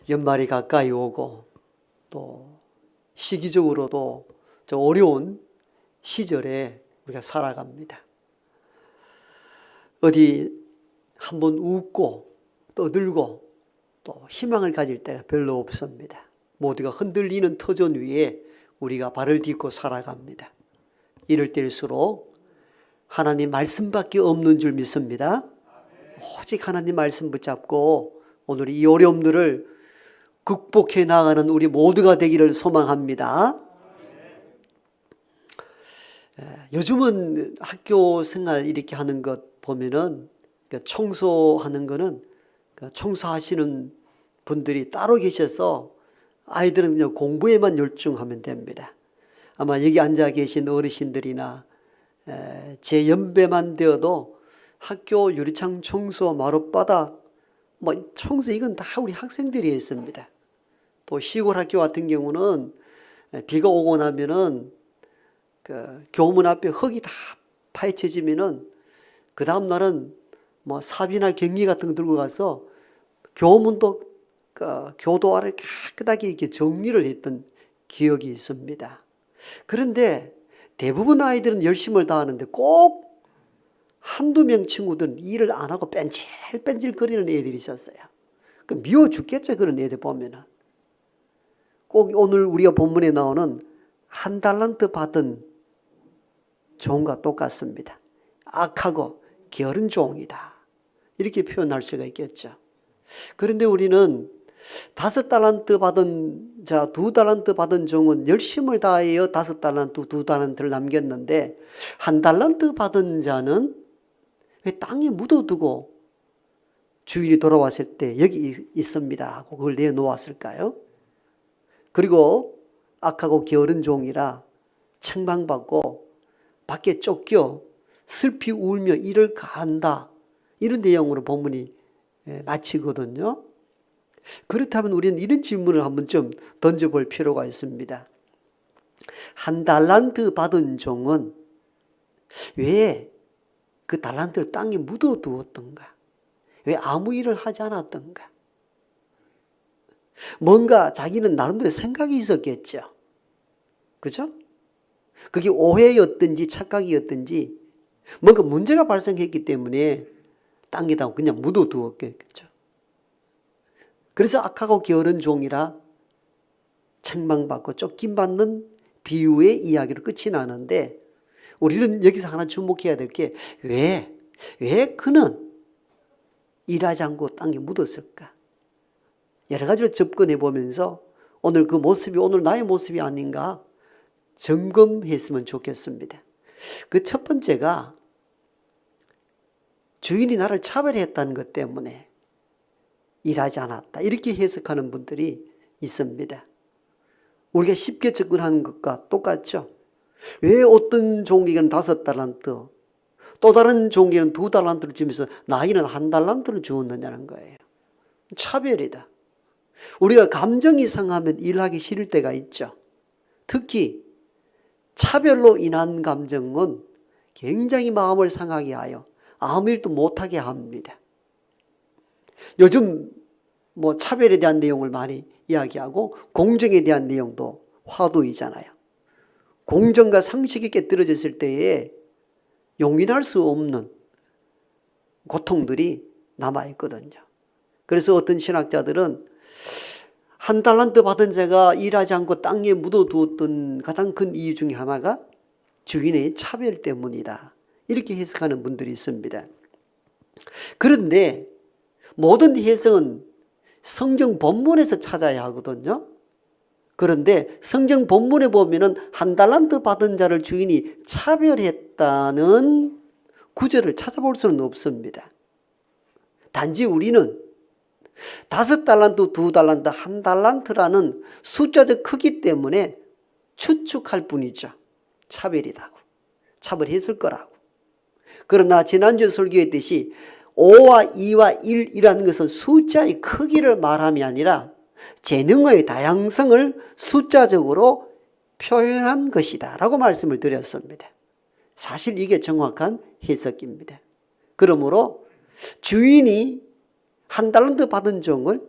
연말이 가까이 오고 또 시기적으로도 좀 어려운 시절에 우리가 살아갑니다. 어디 한번 웃고 떠들고 또 희망을 가질 때가 별로 없습니다. 모두가 흔들리는 터전 위에 우리가 발을 딛고 살아갑니다. 이럴 때일수록 하나님 말씀밖에 없는 줄 믿습니다. 오직 하나님 말씀 붙잡고 오늘 이 어려움들을 극복해 나가는 우리 모두가 되기를 소망합니다. 요즘은 학교 생활 이렇게 하는 것 보면은 청소하는 거는 청소하시는 분들이 따로 계셔서 아이들은 그냥 공부에만 열중하면 됩니다. 아마 여기 앉아 계신 어르신들이나 제 연배만 되어도 학교 유리창 청소, 마룻바닥 청소 이건 다 우리 학생들이 했습니다. 또 시골 학교 같은 경우는 비가 오고 나면은 그 교문 앞에 흙이 다 파헤쳐지면은 그 다음 날은 삽이나 경기 같은 거 들고 가서 교문도 교도화를 깨끗하게 이렇게 정리를 했던 기억이 있습니다. 그런데 대부분 아이들은 열심을 다하는데 꼭 한두 명 친구들은 일을 안 하고 뺀질뺀질 거리는 애들이 있었어요. 미워 죽겠죠, 그런 애들 보면은. 꼭 오늘 우리가 본문에 나오는 한 달란트 받은 종과 똑같습니다. 악하고 게으른 종이다. 이렇게 표현할 수가 있겠죠. 그런데 우리는 5달란트 받은 자, 2달란트 받은 종은 열심을 다하여 5달란트, 2달란트를 남겼는데 1달란트 받은 자는 왜 땅에 묻어두고 주인이 돌아왔을 때 여기 있습니다 하고 그걸 내놓았을까요? 그리고 악하고 게으른 종이라 책망받고 밖에 쫓겨 슬피 울며 이를 가한다. 이런 내용으로 본문이 마치거든요. 그렇다면 우리는 이런 질문을 한번 좀 던져볼 필요가 있습니다. 1달란트 받은 종은 왜 그 달란트를 땅에 묻어두었던가? 왜 아무 일을 하지 않았던가? 뭔가 자기는 나름대로 생각이 있었겠죠. 그죠? 그게 오해였든지 착각이었든지 뭔가 문제가 발생했기 때문에 땅에다 그냥 묻어두었겠죠. 그래서 악하고 게으른 종이라 책망받고 쫓김받는 비유의 이야기로 끝이 나는데 우리는 여기서 하나 주목해야 될 게 왜 그는 일하지 않고 땅에 묻었을까? 여러 가지로 접근해 보면서 오늘 그 모습이 오늘 나의 모습이 아닌가 점검했으면 좋겠습니다. 그 첫 번째가 주인이 나를 차별했다는 것 때문에 일하지 않았다. 이렇게 해석하는 분들이 있습니다. 우리가 쉽게 접근하는 것과 똑같죠. 왜 어떤 종에게는 5달란트, 또 다른 종에게는 2달란트를 주면서 나에게는 1달란트를 주었느냐는 거예요. 차별이다. 우리가 감정이 상하면 일하기 싫을 때가 있죠. 특히 차별로 인한 감정은 굉장히 마음을 상하게 하여 아무 일도 못하게 합니다. 요즘 차별에 대한 내용을 많이 이야기하고 공정에 대한 내용도 화두이잖아요. 공정과 상식이 깨뜨려졌을 때에 용인할 수 없는 고통들이 남아있거든요. 그래서 어떤 신학자들은 1달란트 받은 자가 일하지 않고 땅에 묻어두었던 가장 큰 이유 중에 하나가 주인의 차별 때문이다. 이렇게 해석하는 분들이 있습니다. 그런데 모든 해석은 성경 본문에서 찾아야 하거든요. 그런데 성경 본문에 보면은 1달란트 받은 자를 주인이 차별했다는 구절을 찾아볼 수는 없습니다. 단지 우리는 5달란트, 2달란트, 1달란트라는 숫자적 크기 때문에 추측할 뿐이죠. 차별이라고. 차별했을 거라고. 그러나 지난주 설교했듯이 5와 2와 1이라는 것은 숫자의 크기를 말함이 아니라 재능의 다양성을 숫자적으로 표현한 것이다 라고 말씀을 드렸습니다. 사실 이게 정확한 해석입니다. 그러므로 주인이 1달란트 받은 종을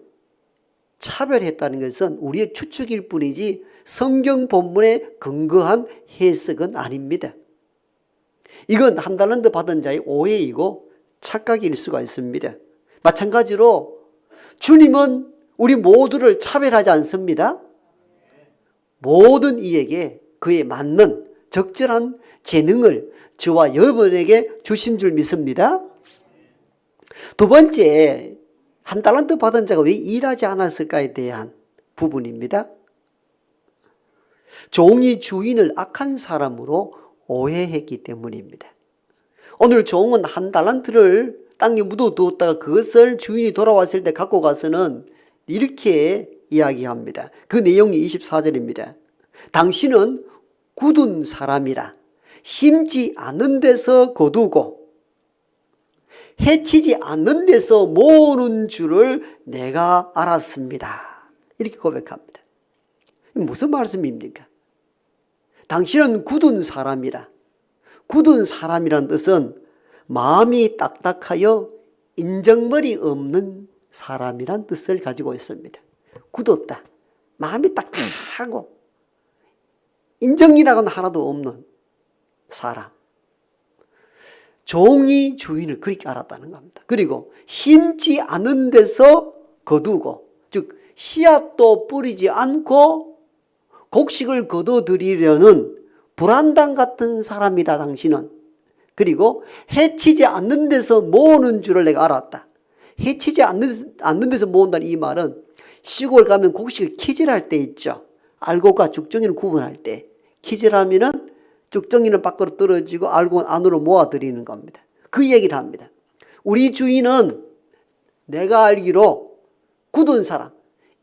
차별했다는 것은 우리의 추측일 뿐이지 성경 본문에 근거한 해석은 아닙니다. 이건 한 달란트 받은 자의 오해이고 착각일 수가 있습니다. 마찬가지로 주님은 우리 모두를 차별하지 않습니다. 모든 이에게 그에 맞는 적절한 재능을 저와 여러분에게 주신 줄 믿습니다. 두 번째, 한 달란트 받은 자가 왜 일하지 않았을까에 대한 부분입니다. 종이 주인을 악한 사람으로 오해했기 때문입니다. 오늘 종은 한 달란트를 땅에 묻어두었다가 그것을 주인이 돌아왔을 때 갖고 가서는 이렇게 이야기합니다. 그 내용이 24절입니다. 당신은 굳은 사람이라 심지 않는 데서 거두고 해치지 않는 데서 모으는 줄을 내가 알았습니다. 이렇게 고백합니다. 무슨 말씀입니까? 당신은 굳은 사람이라. 굳은 사람이란 뜻은 마음이 딱딱하여 인정머리 없는 사람이란 뜻을 가지고 있습니다. 굳었다. 마음이 딱딱하고 인정이라고는 하나도 없는 사람. 종이 주인을 그렇게 알았다는 겁니다. 그리고 심지 않은 데서 거두고, 즉 씨앗도 뿌리지 않고 곡식을 거둬들이려는 불안당 같은 사람이다 당신은. 그리고 해치지 않는 데서 모으는 줄을 내가 알았다. 해치지 않는 데서 모은다는 이 말은 시골 가면 곡식을 키질할 때 있죠. 알곡과 죽정이를 구분할 때 키질하면은 죽정이는 밖으로 떨어지고 알곡은 안으로 모아들이는 겁니다. 그 얘기를 합니다. 우리 주인은 내가 알기로 굳은 사람,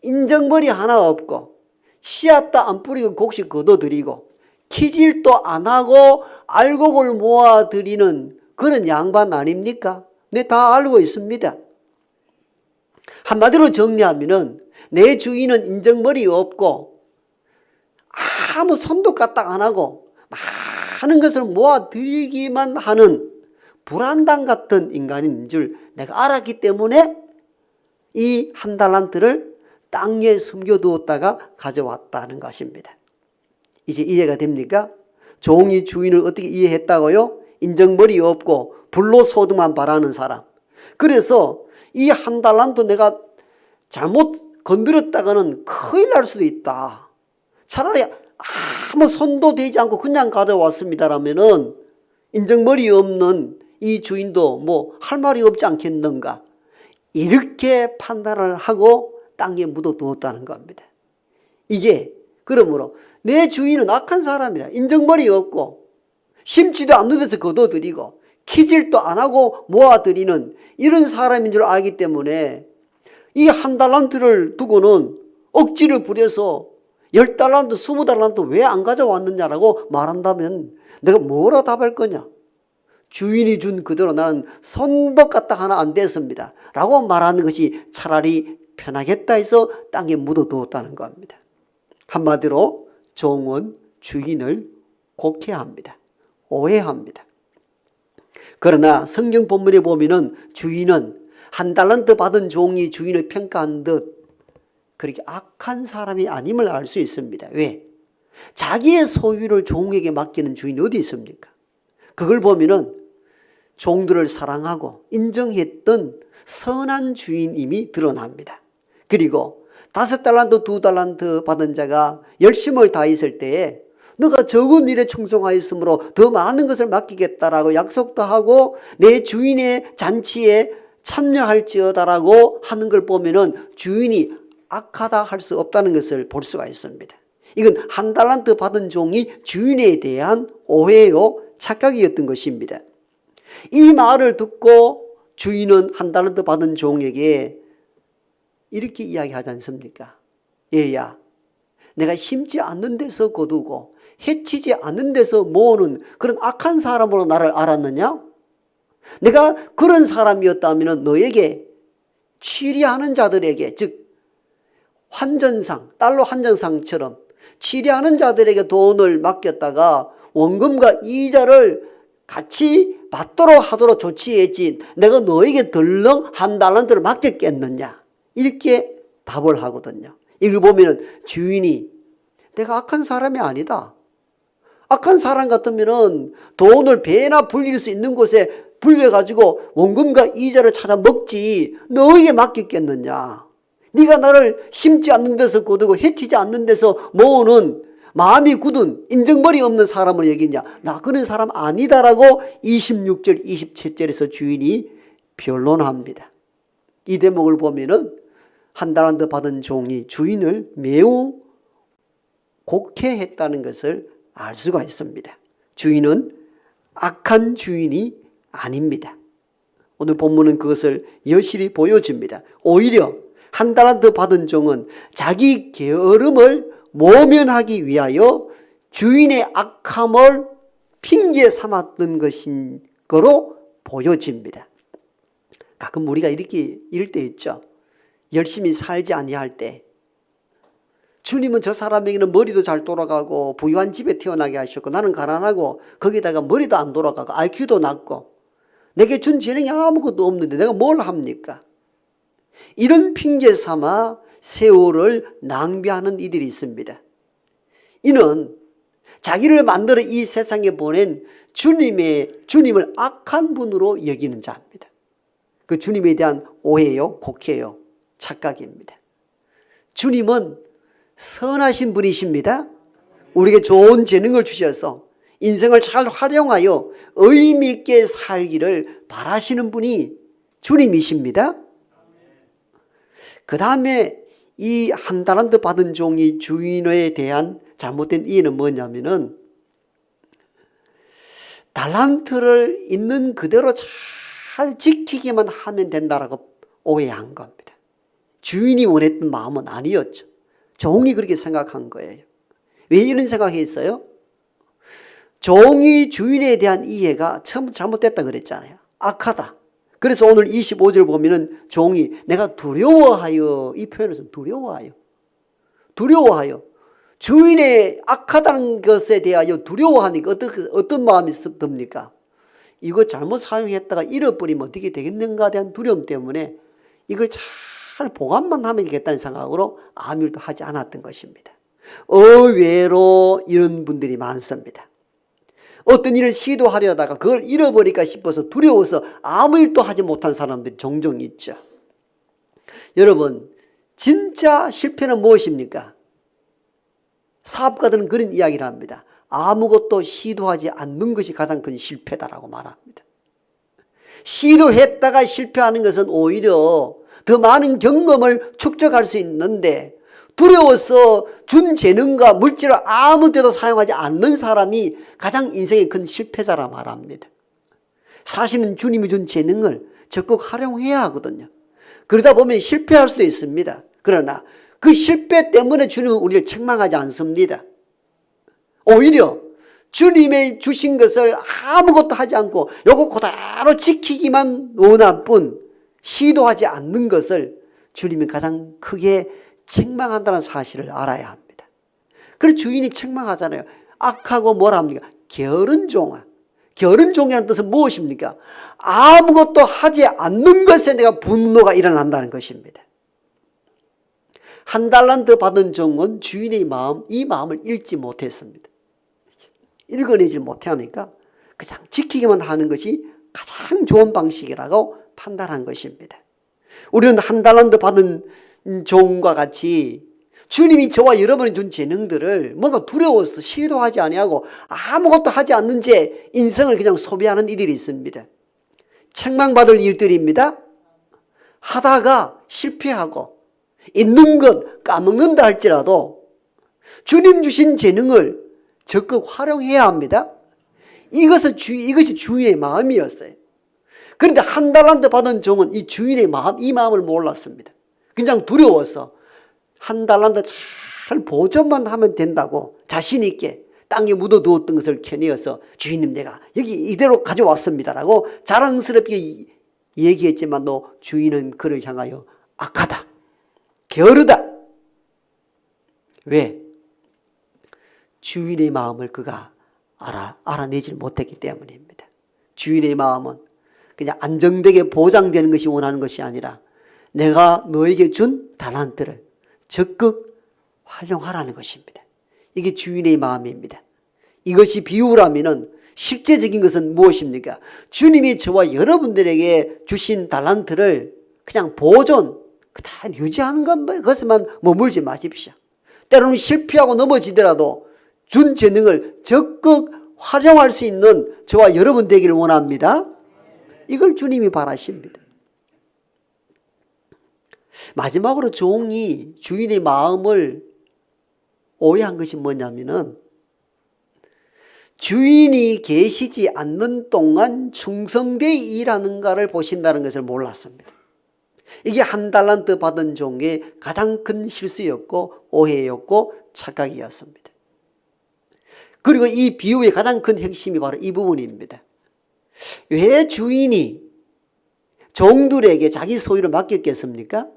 인정머리 하나 없고 씨앗도 안 뿌리고 곡식 거둬들이고 키질도 안 하고 알곡을 모아들이는 그런 양반 아닙니까? 네, 다 알고 있습니다. 한마디로 정리하면은 내 주인은 인정머리 없고 아무 손도 까딱 안 하고 많은 것을 모아들이기만 하는 불안당 같은 인간인 줄 내가 알았기 때문에 이 한 달란트를 땅에 숨겨두었다가 가져왔다는 것입니다. 이제 이해가 됩니까? 종이 주인을 어떻게 이해했다고요? 인정머리 없고 불로소득만 바라는 사람. 그래서 이 한 달란트 내가 잘못 건드렸다가는 큰일 날 수도 있다. 차라리 아무 손도 대지 않고 그냥 가져왔습니다라면은 인정머리 없는 이 주인도 뭐 할 말이 없지 않겠는가. 이렇게 판단을 하고 땅에 묻어두었다는 겁니다. 이게 그러므로 내 주인은 악한 사람이다. 인정머리 없고 심지도 않는 데서 거둬들이고 키질도 안 하고 모아들이는 이런 사람인 줄 알기 때문에 이 한 달란트를 두고는 억지를 부려서 10달란트, 20달란트 왜 안 가져왔느냐라고 말한다면 내가 뭐라 답할 거냐? 주인이 준 그대로 나는 손도 까딱 하나 안 됐습니다. 라고 말하는 것이 차라리 편하겠다 해서 땅에 묻어두었다는 겁니다. 한마디로 종은 주인을 곡해합니다. 오해합니다. 그러나 성경 본문에 보면은 주인은 한 달란트 받은 종이 주인을 평가한 듯 그렇게 악한 사람이 아님을 알 수 있습니다. 왜? 자기의 소유를 종에게 맡기는 주인이 어디 있습니까? 그걸 보면은 종들을 사랑하고 인정했던 선한 주인임이 드러납니다. 그리고 5달란트, 2달란트 받은 자가 열심을 다했을 때에 너가 적은 일에 충성하였으므로 더 많은 것을 맡기겠다라고 약속도 하고 내 주인의 잔치에 참여할지어다라고 하는 걸 보면은 주인이 악하다 할 수 없다는 것을 볼 수가 있습니다. 이건 한 달란트 받은 종이 주인에 대한 오해요, 착각이었던 것입니다. 이 말을 듣고 주인은 한 달란트 받은 종에게 이렇게 이야기하지 않습니까? 얘야, 내가 심지 않는 데서 거두고 해치지 않는 데서 모으는 그런 악한 사람으로 나를 알았느냐? 내가 그런 사람이었다면 너에게 취리하는 자들에게, 즉 환전상, 달러 환전상처럼 취리하는 자들에게 돈을 맡겼다가 원금과 이자를 같이 받도록 하도록 조치했지 내가 너에게 덜렁 한 달란트를 맡겼겠느냐, 이렇게 답을 하거든요. 이걸 보면은 주인이 내가 악한 사람이 아니다. 악한 사람 같으면은 돈을 배나 불릴 수 있는 곳에 불려가지고 원금과 이자를 찾아 먹지 너에게 맡겼겠느냐. 네가 나를 심지 않는 데서 거두고 해치지 않는 데서 모으는 마음이 굳은 인정머리 없는 사람을 여기냐. 나 그런 사람 아니다라고 26절 27절에서 주인이 변론합니다. 이 대목을 보면은 한 달란트 받은 종이 주인을 매우 곡해했다는 것을 알 수가 있습니다. 주인은 악한 주인이 아닙니다. 오늘 본문은 그것을 여실히 보여줍니다. 오히려 한 달란트 받은 종은 자기 게으름을 모면하기 위하여 주인의 악함을 핑계 삼았던 것인 거로 보여집니다. 가끔 우리가 이럴 때 있죠. 열심히 살지 아니할 때 주님은 저 사람에게는 머리도 잘 돌아가고 부유한 집에 태어나게 하셨고 나는 가난하고 거기다가 머리도 안 돌아가고 IQ도 낮고 내게 준 재능이 아무것도 없는데 내가 뭘 합니까? 이런 핑계 삼아 세월을 낭비하는 이들이 있습니다. 이는 자기를 만들어 이 세상에 보낸 주님을 악한 분으로 여기는 자입니다. 그 주님에 대한 오해요, 곡해요, 착각입니다. 주님은 선하신 분이십니다. 우리에게 좋은 재능을 주셔서 인생을 잘 활용하여 의미 있게 살기를 바라시는 분이 주님이십니다. 그 다음에 이 한 달란트 받은 종이 주인에 대한 잘못된 이해는 뭐냐면은 달란트를 있는 그대로 잘 지키기만 하면 된다라고 오해한 겁니다. 주인이 원했던 마음은 아니었죠. 종이 그렇게 생각한 거예요. 왜 이런 생각했어요? 종이 주인에 대한 이해가 처음 잘못됐다 그랬잖아요. 악하다. 그래서 오늘 25절 보면은 종이 내가 두려워하여, 이 표현에서 두려워하여 주인의 악하다는 것에 대하여 두려워하니까 어떤 마음이 듭니까? 이거 잘못 사용했다가 잃어버리면 어떻게 되겠는가에 대한 두려움 때문에 이걸 잘 보관만 하면 되겠다는 생각으로 아무 일도 하지 않았던 것입니다. 의외로 이런 분들이 많습니다. 어떤 일을 시도하려다가 그걸 잃어버릴까 싶어서 두려워서 아무 일도 하지 못한 사람들이 종종 있죠. 여러분, 진짜 실패는 무엇입니까? 사업가들은 그런 이야기를 합니다. 아무것도 시도하지 않는 것이 가장 큰 실패다라고 말합니다. 시도했다가 실패하는 것은 오히려 더 많은 경험을 축적할 수 있는데 두려워서 준 재능과 물질을 아무 데도 사용하지 않는 사람이 가장 인생의 큰 실패자라 말합니다. 사실은 주님이 준 재능을 적극 활용해야 하거든요. 그러다 보면 실패할 수도 있습니다. 그러나 그 실패 때문에 주님은 우리를 책망하지 않습니다. 오히려 주님의 주신 것을 아무것도 하지 않고 요거 그대로 지키기만 원할 뿐 시도하지 않는 것을 주님이 가장 크게 책망한다는 사실을 알아야 합니다. 그래서 주인이 책망하잖아요. 악하고 뭐라 합니까? 게으른 종아. 게으른 종이라는 뜻은 무엇입니까? 아무것도 하지 않는 것에 내가 분노가 일어난다는 것입니다. 한 달란트 받은 종은 주인의 마음, 이 마음을 읽지 못했습니다. 읽어내지 못하니까 그냥 지키기만 하는 것이 가장 좋은 방식이라고 판단한 것입니다. 우리는 한 달란트 받은 종과 같이 주님이 저와 여러분이 준 재능들을 뭔가 두려워서 시도하지 아니하고 아무것도 하지 않는 채 인생을 그냥 소비하는 이들이 있습니다. 책망받을 일들입니다. 하다가 실패하고 있는 것 까먹는다 할지라도 주님 주신 재능을 적극 활용해야 합니다. 이것이 주인의 마음이었어요. 그런데 한 달란트 받은 종은 이 주인의 마음, 이 마음을 몰랐습니다. 그냥 두려워서 한 달란트 잘 보존만 하면 된다고 자신 있게 땅에 묻어두었던 것을 캐내어서 주인님 내가 여기 이대로 가져왔습니다라고 자랑스럽게 얘기했지만 너 주인은 그를 향하여 악하다, 게으르다. 왜? 주인의 마음을 그가 알아내질 못했기 때문입니다. 주인의 마음은 그냥 안정되게 보장되는 것이 원하는 것이 아니라 내가 너에게 준 달란트를 적극 활용하라는 것입니다. 이게 주인의 마음입니다. 이것이 비유라면은 실제적인 것은 무엇입니까? 주님이 저와 여러분들에게 주신 달란트를 그냥 보존, 다 유지하는 것에만 머물지 마십시오. 때로는 실패하고 넘어지더라도 준 재능을 적극 활용할 수 있는 저와 여러분 되기를 원합니다. 이걸 주님이 바라십니다. 마지막으로 종이 주인의 마음을 오해한 것이 뭐냐면은 주인이 계시지 않는 동안 충성되이 일하는가를 보신다는 것을 몰랐습니다. 이게 한 달란트 받은 종의 가장 큰 실수였고 오해였고 착각이었습니다. 그리고 이 비유의 가장 큰 핵심이 바로 이 부분입니다. 왜 주인이 종들에게 자기 소유를 맡겼겠습니까?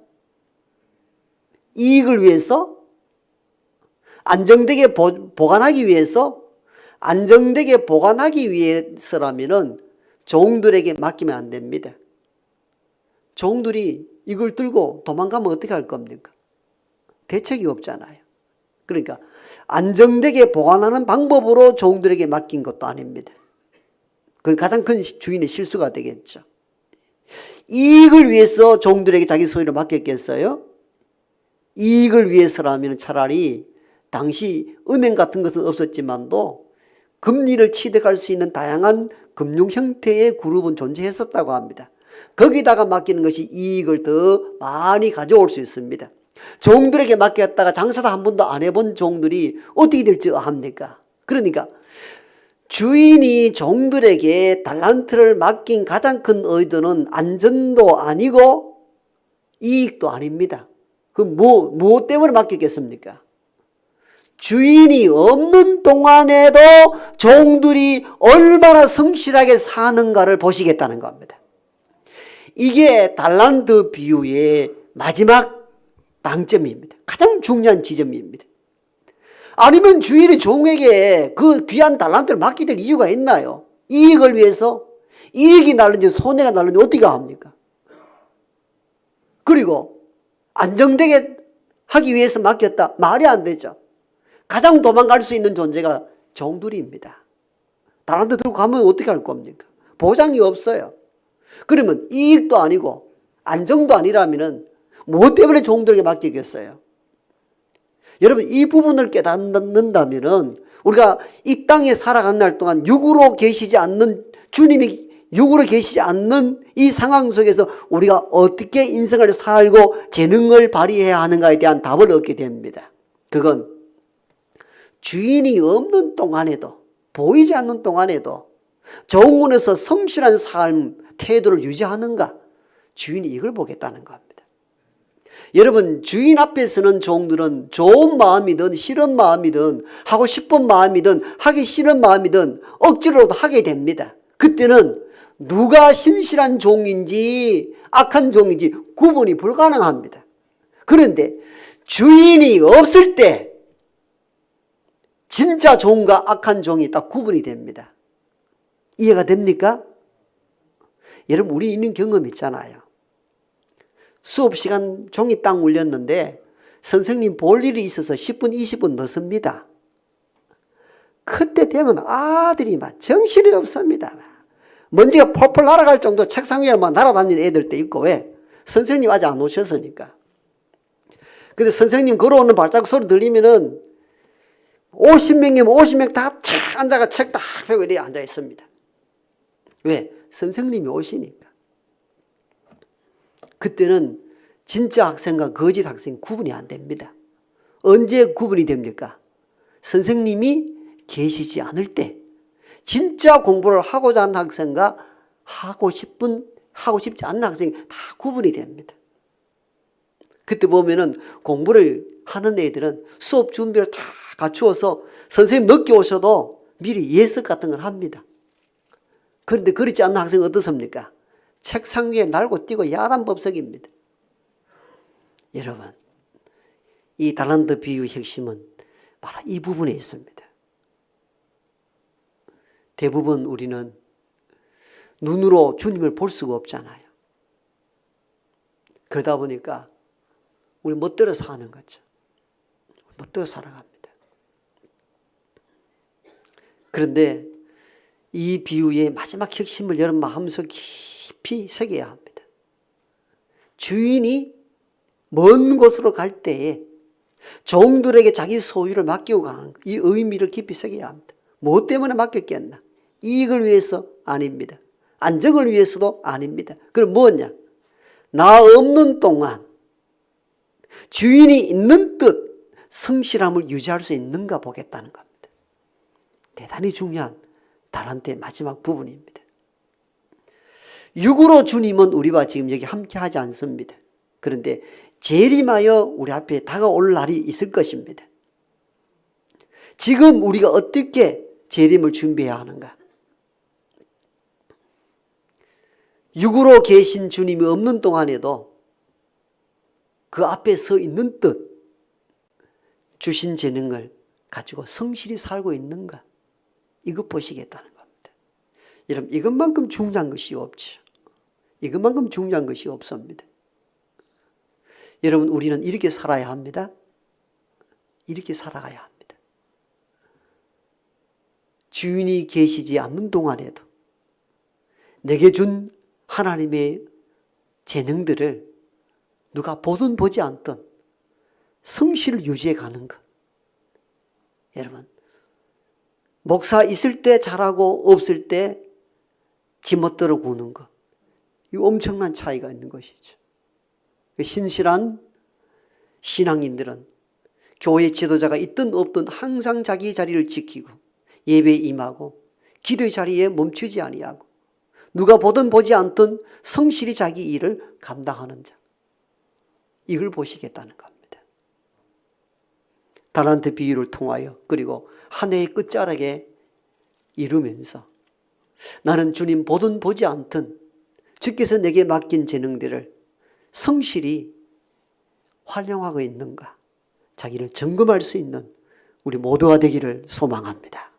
이익을 위해서? 안정되게 보관하기 위해서? 안정되게 보관하기 위해서라면은 종들에게 맡기면 안 됩니다. 종들이 이걸 들고 도망가면 어떻게 할 겁니까? 대책이 없잖아요. 그러니까 안정되게 보관하는 방법으로 종들에게 맡긴 것도 아닙니다. 그게 가장 큰 주인의 실수가 되겠죠. 이익을 위해서 종들에게 자기 소유를 맡겼겠어요? 이익을 위해서라면 차라리 당시 은행 같은 것은 없었지만도 금리를 취득할 수 있는 다양한 금융 형태의 그룹은 존재했었다고 합니다. 거기다가 맡기는 것이 이익을 더 많이 가져올 수 있습니다. 종들에게 맡겼다가 장사도 한 번도 안 해본 종들이 어떻게 될지 압니까? 그러니까 주인이 종들에게 달란트를 맡긴 가장 큰 의도는 안전도 아니고 이익도 아닙니다. 그 무엇 때문에 맡겼겠습니까? 주인이 없는 동안에도 종들이 얼마나 성실하게 사는가를 보시겠다는 겁니다. 이게 달란트 비유의 마지막 방점입니다. 가장 중요한 지점입니다. 아니면 주인이 종에게 그 귀한 달란트를 맡기될 이유가 있나요? 이익을 위해서? 이익이 날는지 손해가 날는지 어떻게 합니까? 그리고 안정되게 하기 위해서 맡겼다. 말이 안 되죠. 가장 도망갈 수 있는 존재가 종들입니다. 달란트 들고 가면 어떻게 할 겁니까? 보장이 없어요. 그러면 이익도 아니고 안정도 아니라면 무엇 때문에 종들에게 맡기겠어요? 여러분, 이 부분을 깨닫는다면 우리가 이 땅에 살아가는 날 동안 육으로 계시지 않는 주님이 육으로 계시지 않는 이 상황 속에서 우리가 어떻게 인생을 살고 재능을 발휘해야 하는가에 대한 답을 얻게 됩니다. 그건 주인이 없는 동안에도, 보이지 않는 동안에도 종원에서 성실한 삶 태도를 유지하는가, 주인이 이걸 보겠다는 겁니다. 여러분, 주인 앞에서는 종들은 좋은 마음이든 싫은 마음이든 하고 싶은 마음이든 하기 싫은 마음이든 억지로라도 하게 됩니다. 그때는 누가 신실한 종인지 악한 종인지 구분이 불가능합니다. 그런데 주인이 없을 때 진짜 종과 악한 종이 딱 구분이 됩니다. 이해가 됩니까? 여러분, 우리 있는 경험 있잖아요. 수업 시간 종이 딱 울렸는데 선생님 볼 일이 있어서 10분, 20분 늦습니다. 그때 되면 아들이 막 정신이 없습니다. 먼지가 펄펄 날아갈 정도 책상 위에 막 날아다니는 애들도 있고, 왜? 선생님 아직 안 오셨으니까. 근데 선생님 걸어오는 발자국 소리 들리면은 50명이면 50명 다 착 앉아가 책 딱 펴고 이렇게 앉아 있습니다. 왜? 선생님이 오시니까. 그때는 진짜 학생과 거짓 학생 구분이 안 됩니다. 언제 구분이 됩니까? 선생님이 계시지 않을 때 진짜 공부를 하고자 하는 학생과 하고 싶지 않는 학생이 다 구분이 됩니다. 그때 보면은 공부를 하는 애들은 수업 준비를 다 갖추어서 선생님 늦게 오셔도 미리 예습 같은 걸 합니다. 그런데 그렇지 않는 학생은 어떻습니까? 책상 위에 날고 뛰고 야단 법석입니다. 여러분, 이 달란트 비유의 핵심은 바로 이 부분에 있습니다. 대부분 우리는 눈으로 주님을 볼 수가 없잖아요. 그러다 보니까 우리 멋대로 사는 거죠. 멋대로 살아갑니다. 그런데 이 비유의 마지막 핵심을 여러분 마음속 깊이 새겨야 합니다. 주인이 먼 곳으로 갈 때에 종들에게 자기 소유를 맡기고 가는 이 의미를 깊이 새겨야 합니다. 무엇 때문에 맡겼겠나? 이익을 위해서 아닙니다. 안정을 위해서도 아닙니다. 그럼 뭐냐? 나 없는 동안 주인이 있는 듯 성실함을 유지할 수 있는가 보겠다는 겁니다. 대단히 중요한 달란트의 마지막 부분입니다. 육으로 주님은 우리와 지금 여기 함께 하지 않습니다. 그런데 재림하여 우리 앞에 다가올 날이 있을 것입니다. 지금 우리가 어떻게 재림을 준비해야 하는가? 육으로 계신 주님이 없는 동안에도 그 앞에 서 있는 듯 주신 재능을 가지고 성실히 살고 있는가? 이것 보시겠다는 겁니다. 여러분, 이것만큼 중요한 것이 없죠. 이것만큼 중요한 것이 없습니다. 여러분, 우리는 이렇게 살아야 합니다. 이렇게 살아가야 합니다. 주인이 계시지 않는 동안에도 내게 준 하나님의 재능들을 누가 보든 보지 않든 성실을 유지해 가는 것. 여러분, 목사 있을 때 잘하고 없을 때 지멋대로 구는 것. 이거 엄청난 차이가 있는 것이죠. 신실한 신앙인들은 교회 지도자가 있든 없든 항상 자기 자리를 지키고 예배에 임하고 기도의 자리에 멈추지 아니하고 누가 보든 보지 않든 성실히 자기 일을 감당하는 자. 이걸 보시겠다는 겁니다. 달란트 비유를 통하여 그리고 한 해의 끝자락에 이루면서 나는 주님 보든 보지 않든 주께서 내게 맡긴 재능들을 성실히 활용하고 있는가 자기를 점검할 수 있는 우리 모두가 되기를 소망합니다.